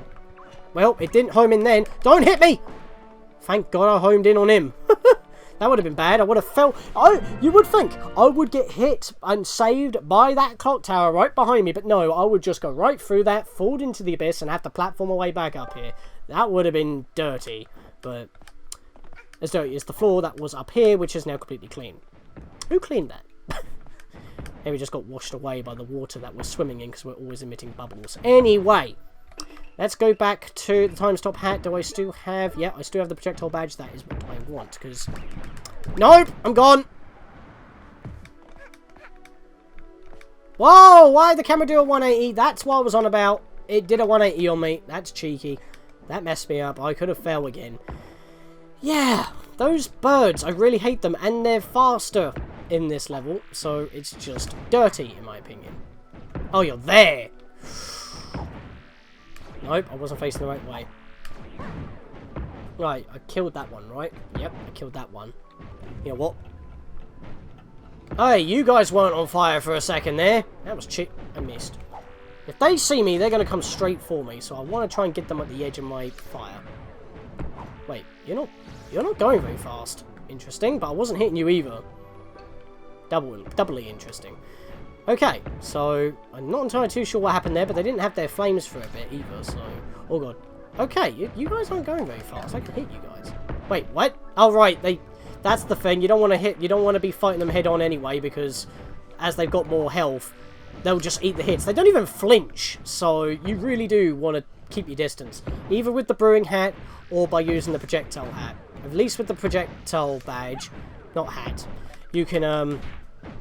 Well, it didn't home in then. Don't hit me! Thank God I homed in on him. That would have been bad. I would have fell... Oh, you would think I would get hit and saved by that clock tower right behind me, but no, I would just go right through that, fall into the abyss, and have to platform my way back up here. That would have been dirty, but... As dirty as the floor that was up here, which is now completely clean. Who cleaned that? Maybe just got washed away by the water that we're swimming in because we're always emitting bubbles. Anyway, let's go back to the time stop hat. Do I still have... Yeah, I still have the projectile badge. That is what I want because... Nope, I'm gone. Whoa, why did the camera do a 180? That's what I was on about. It did a 180 on me. That's cheeky. That messed me up. I could have fell again. Yeah, those birds, I really hate them. And they're faster in this level, so it's just dirty in my opinion. Oh, you're there. Nope, I wasn't facing the right way. Right, I killed that one, right? Yep, I killed that one. You know what? Hey, you guys weren't on fire for a second there. That was cheap. I missed. If they see me, they're going to come straight for me, so I want to try and get them at the edge of my fire. Wait, you're not going very fast. Interesting, but I wasn't hitting you either. Doubly interesting. Okay, so I'm not entirely too sure what happened there, but they didn't have their flames for a bit either, so... Oh god. Okay, you guys aren't going very fast. I can hit you guys. Wait, what? Oh right, that's the thing. You don't want to be fighting them head on anyway, because as they've got more health, they'll just eat the hits. They don't even flinch, so you really do want to keep your distance. Either with the brewing hat, or by using the projectile hat. At least with the projectile badge, not hat, you can,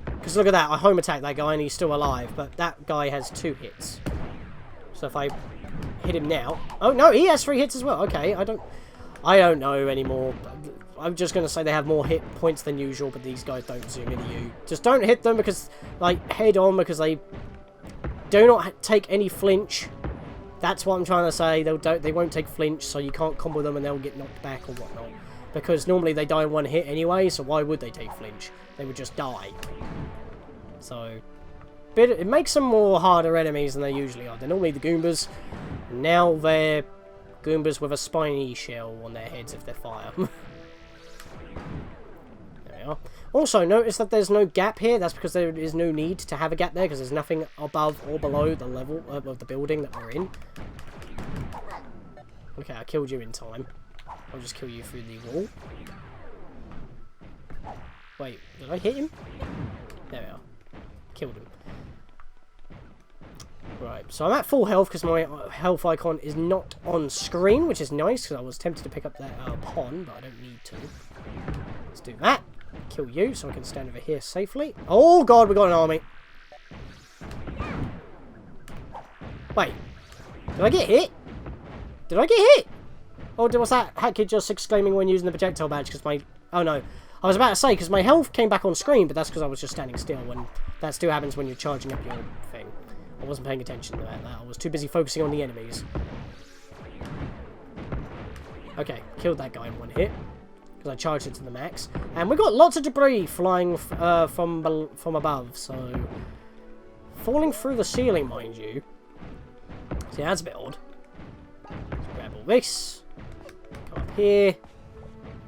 because look at that, I home attacked that guy and he's still alive, but that guy has 2 hits. So if I hit him now... Oh, no, he has 3 hits as well. Okay, I don't know anymore. I'm just going to say they have more hit points than usual, but these guys don't zoom into you. Just don't hit them because, like, head on, because they do not take any flinch. That's what I'm trying to say. They won't take flinch, so you can't combo them and they'll get knocked back or whatnot. Because normally they die in 1 hit anyway, so why would they take flinch? They would just die. So, it makes them more harder enemies than they usually are. They're normally the Goombas. Now they're Goombas with a spiny shell on their heads if they're fire. There we are. Also, notice that there's no gap here. That's because there is no need to have a gap there, because there's nothing above or below the level of the building that we're in. Okay, I killed you in time. I'll just kill you through the wall. Wait, did I hit him? There we are. Killed him. Right, so I'm at full health because my health icon is not on screen, which is nice because I was tempted to pick up that pawn, but I don't need to. Let's do that. Kill you so I can stand over here safely. Oh god, we got an army. Wait, did I get hit? Did I get hit? Or was that hat kid just exclaiming when using the projectile badge because my... Oh no. I was about to say, because my health came back on screen, but that's because I was just standing still, when that still happens when you're charging up your thing. I wasn't paying attention to that. I was too busy focusing on the enemies. Okay, killed that guy in 1 hit, because I charged it to the max. And we got lots of debris flying from above, so... Falling through the ceiling, mind you. See, that's a bit odd. Let's grab all this. Come up here.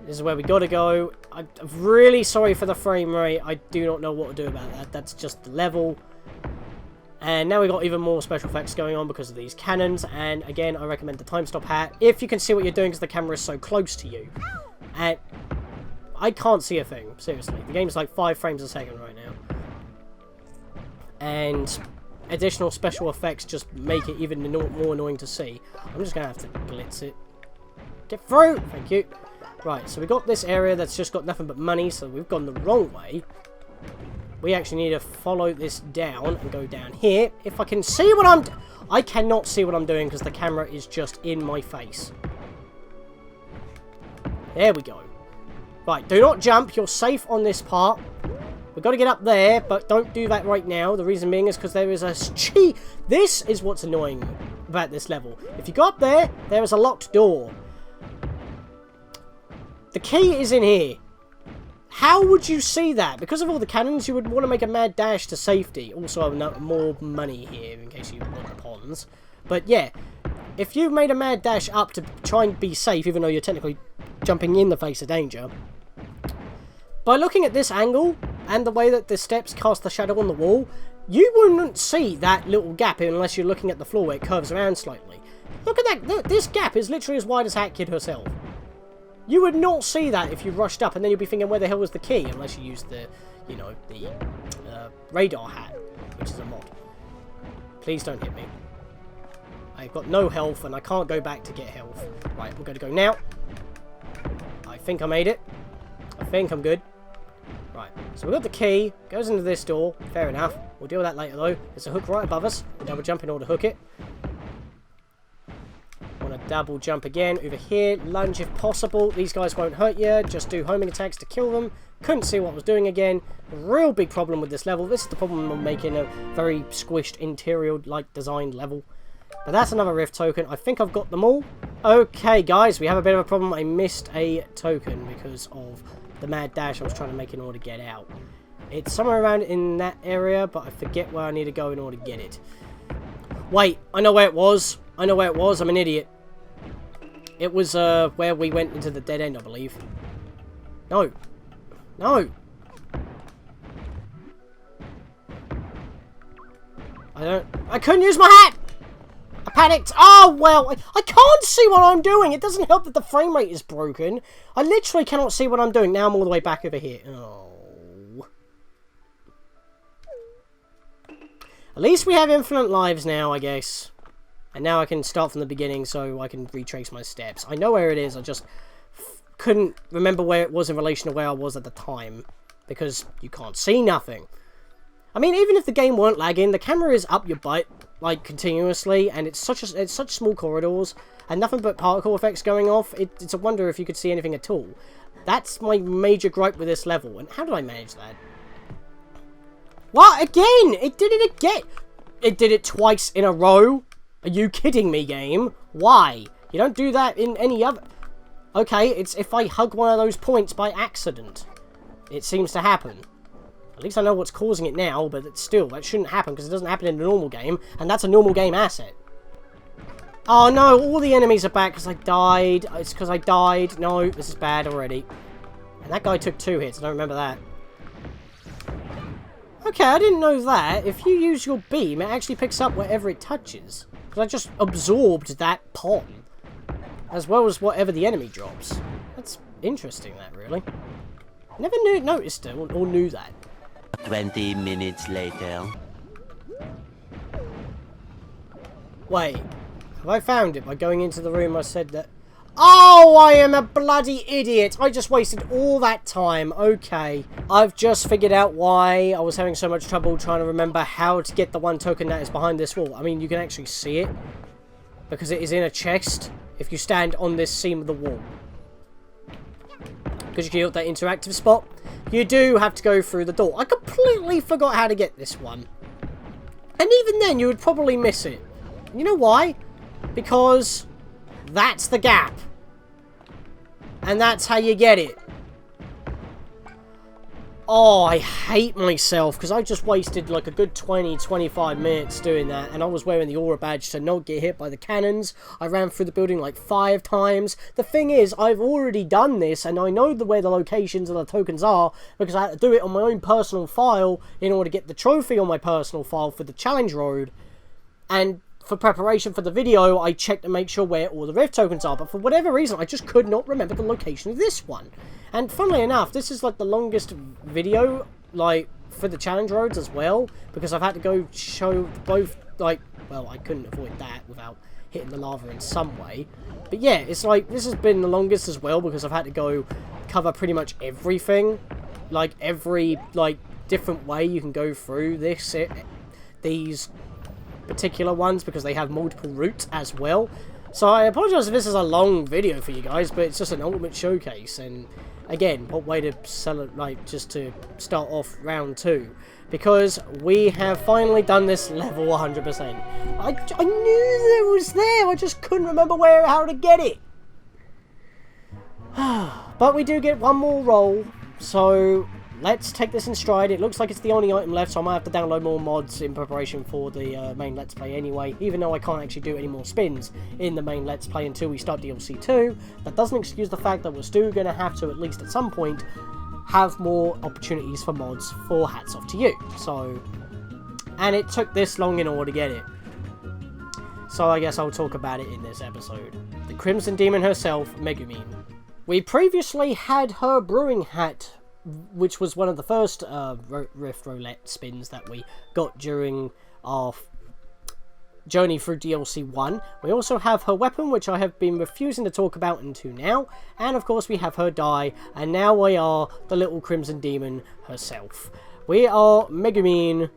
This is where we gotta go. I'm really sorry for the frame rate. I do not know what to do about that. That's just the level. And now we've got even more special effects going on because of these cannons. And again, I recommend the time stop hat if you can see what you're doing because the camera is so close to you. And I can't see a thing, seriously. The game's like 5 frames a second right now. And additional special effects just make it even more annoying to see. I'm just going to have to blitz it. Get through! Thank you. Right, so we got this area that's just got nothing but money, so we've gone the wrong way. We actually need to follow this down and go down here. If I can see what I'm... I cannot see what I'm doing because the camera is just in my face. There we go. Right, do not jump. You're safe on this part. We've got to get up there, but don't do that right now. The reason being is because there is a cheat. This is what's annoying about this level. If you go up there, there is a locked door. The key is in here. How would you see that? Because of all the cannons, you would want to make a mad dash to safety. Also, more money here in case you want the ponds. But yeah, if you made a mad dash up to try and be safe, even though you're technically jumping in the face of danger, by looking at this angle and the way that the steps cast the shadow on the wall, you wouldn't see that little gap unless you're looking at the floor where it curves around slightly. Look at that. Look, this gap is literally as wide as Hat Kid herself. You would not see that if you rushed up, and then you'd be thinking, where the hell was the key? Unless you used the, you know, the radar hat, which is a mod. Please don't hit me. I've got no health, and I can't go back to get health. Right, we're going to go now. I think I made it. I think I'm good. Right, so we've got the key. Goes into this door. Fair enough. We'll deal with that later, though. There's a hook right above us. We'll double jump in order to hook it. Double jump again over here, lunge if possible. These guys won't hurt you, just do homing attacks to kill them. Couldn't see what I was doing again. Real big problem with this level. This is the problem of making a very squished interior like designed level. But that's another rift token. I think I've got them all. Okay guys, we have a bit of a problem. I missed a token because of the mad dash I was trying to make in order to get out. It's somewhere around in that area, but I forget where I need to go in order to get it. Wait, I know where it was. I know where it was. I'm an idiot. It was where we went into the dead end, I believe. No. No. I couldn't use my hat! I panicked. Oh, well, I can't see what I'm doing. It doesn't help that the frame rate is broken. I literally cannot see what I'm doing. Now I'm all the way back over here. Oh. At least we have infinite lives now, I guess. And now I can start from the beginning so I can retrace my steps. I know where it is, I just couldn't remember where it was in relation to where I was at the time. Because you can't see nothing. I mean, even if the game weren't lagging, the camera is up your butt, like, continuously. And it's such small corridors, and nothing but particle effects going off. It's a wonder if you could see anything at all. That's my major gripe with this level. And how did I manage that? What? Again? It did it again! It did it twice in a row? Are you kidding me, game? Why? You don't do that in any other... Okay, it's if I hug one of those points by accident. It seems to happen. At least I know what's causing it now, but still, that shouldn't happen because it doesn't happen in a normal game, and that's a normal game asset. Oh no, all the enemies are back because I died. It's because I died. No, this is bad already. And that guy took 2 hits, I don't remember that. Okay, I didn't know that. If you use your beam, it actually picks up whatever it touches. Because I just absorbed that pot. As well as whatever the enemy drops. That's interesting, that, really. Never noticed it or knew that. 20 minutes later. Wait. Have I found it by going into the room I said that... Oh, I am a bloody idiot. I just wasted all that time. Okay. I've just figured out why I was having so much trouble trying to remember how to get the one token that is behind this wall. I mean, you can actually see it. Because it is in a chest if you stand on this seam of the wall. Because you can hit that interactive spot. You do have to go through the door. I completely forgot how to get this one. And even then, you would probably miss it. You know why? Because... that's the gap. And that's how you get it. Oh, I hate myself because I just wasted like a good 20-25 minutes doing that, and I was wearing the aura badge to not get hit by the cannons. I ran through the building like 5 times. The thing is, I've already done this, and I know where the locations of the tokens are because I had to do it on my own personal file in order to get the trophy on my personal file for the challenge road. And for preparation for the video, I checked to make sure where all the rift tokens are, but for whatever reason, I just could not remember the location of this one. And funnily enough, this is like the longest video, like, for the challenge roads as well, because I've had to go show both, like, well, I couldn't avoid that without hitting the lava in some way. But yeah, it's like, this has been the longest as well, because I've had to go cover pretty much everything, like, every, like, different way you can go through these particular ones, because they have multiple routes as well. So I apologize if this is a long video for you guys, but it's just an ultimate showcase. And again, what way to sell it, like, just to start off round 2, because we have finally done this level 100%. I knew it was there, I just couldn't remember how to get it. But we do get one more roll, so let's take this in stride. It looks like it's the only item left, so I might have to download more mods in preparation for the main Let's Play anyway, even though I can't actually do any more spins in the main Let's Play until we start DLC 2. That doesn't excuse the fact that we're still going to have to, at least at some point, have more opportunities for mods for Hats Off to You. So, and it took this long in order to get it. So I guess I'll talk about it in this episode. The Crimson Demon herself, Megumin. We previously had her brewing hat, which was one of the first Rift Roulette spins that we got during our journey through DLC 1. We also have her weapon, which I have been refusing to talk about until now. And of course we have her die, and now we are the little Crimson Demon herself. We are Megumin.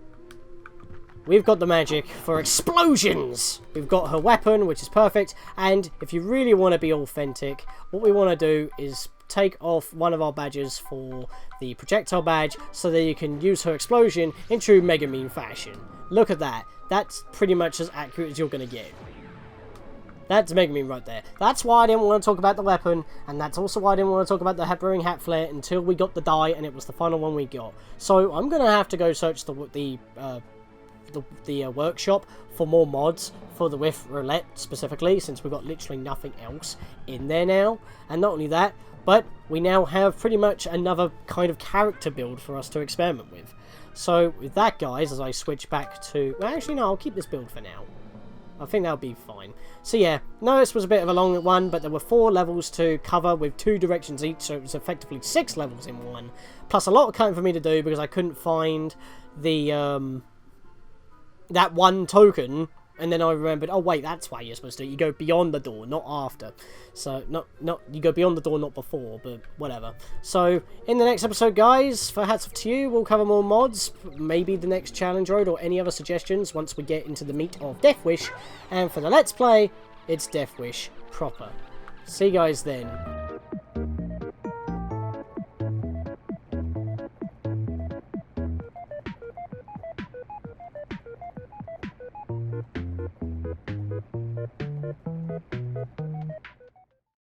We've got the magic for explosions. We've got her weapon, which is perfect. And if you really want to be authentic, what we want to do is take off one of our badges for the projectile badge so that you can use her explosion in true Megumin fashion. Look at that. That's pretty much as accurate as you're going to get. That's Megumin right there. That's why I didn't want to talk about the weapon, and that's also why I didn't want to talk about the brewing hat flare until we got the die, and it was the final one we got. So I'm going to have to go search the workshop for more mods for the Rift Roulette specifically, since we've got literally nothing else in there now. And not only that, but we now have pretty much another kind of character build for us to experiment with. So with that, guys, as I switch back to... Well, actually, no, I'll keep this build for now. I think that'll be fine. So yeah, no, this was a bit of a long one, but there were 4 levels to cover with 2 directions each, so it was effectively 6 levels in one. Plus a lot of cutting for me to do because I couldn't find the... that one token, and then I remembered, oh wait, that's why you're supposed to do it. You go beyond the door, not after. So, not you go beyond the door, not before, but whatever. So, in the next episode, guys, for Hats Off to You, we'll cover more mods, maybe the next challenge road, or any other suggestions once we get into the meat of Death Wish. And for the Let's Play, it's Death Wish proper. See you guys then.